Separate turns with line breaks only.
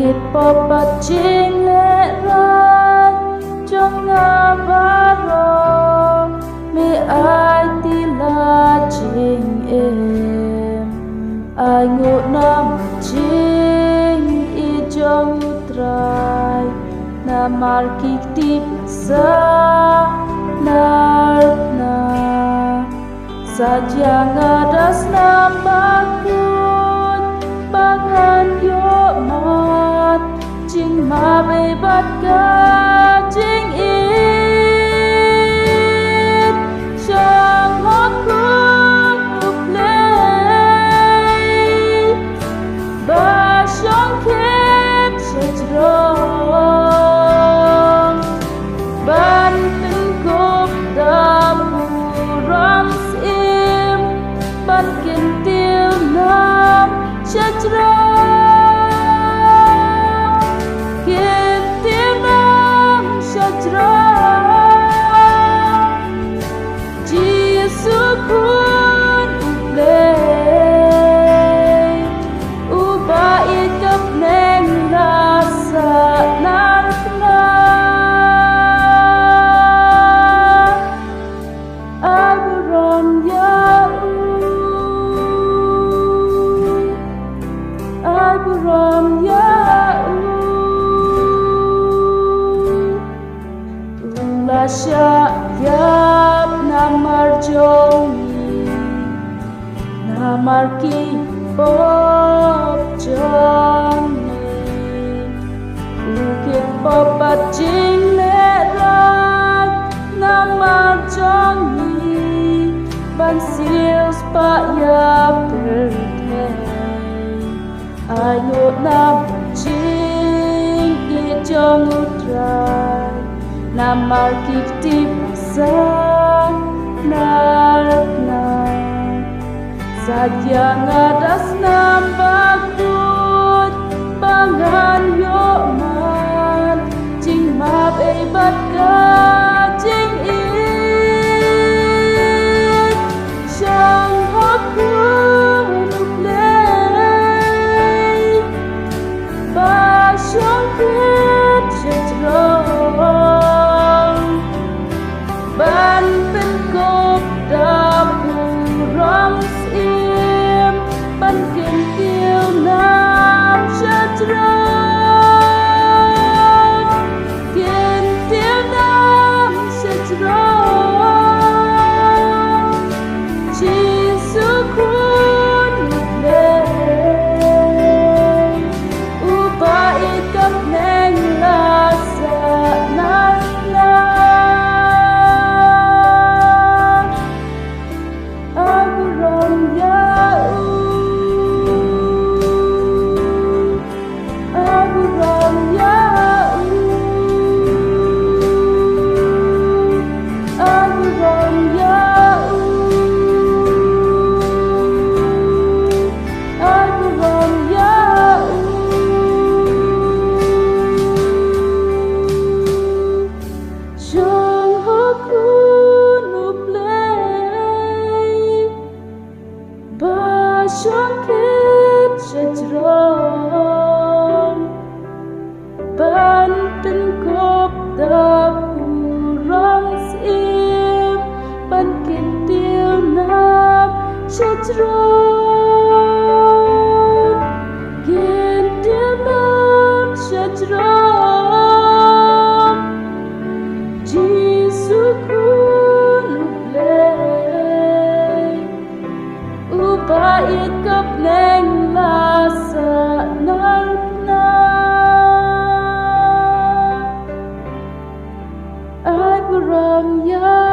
Bukit papacing leran trong baro mi ai tila ching em ai ngộ nam ching i trong utrai na marki tip sa na saja ngadas nambakut bangan yo mat ching ma bebat ka ching it sang hot kun uplay ba song kep sejrong ban tin kop da burang sim ban kin tiêu nam sejrong Sukun uplay ubait kap neng rasa narkna aburon ya aburon ya ulasya yap namarjongi namarki pop jongi ukit popat jing leran namarjongi ban sils pa ya pertay ai ngot nam jing i jong utrai namarki tip sa narna saja ngadas nambakut bangan yo man ching ma bebat ka ching it sang hakun uplay ba sang kit sejrong ban pen kop da burang sim ban kin tiêu nam sejrong kin tiêu nam sejrong chi sukun uplay ubait kap neng rasa narna aburon ya aburon ya aburon ya aburon ya Jong hakun uplay ba song kit sejrong ban tin kop da burang sim ban kin tiêu nam sejrong kin tiêu nam sejrong ji sukun uplay ubait kap neng rasa narkna aburon ya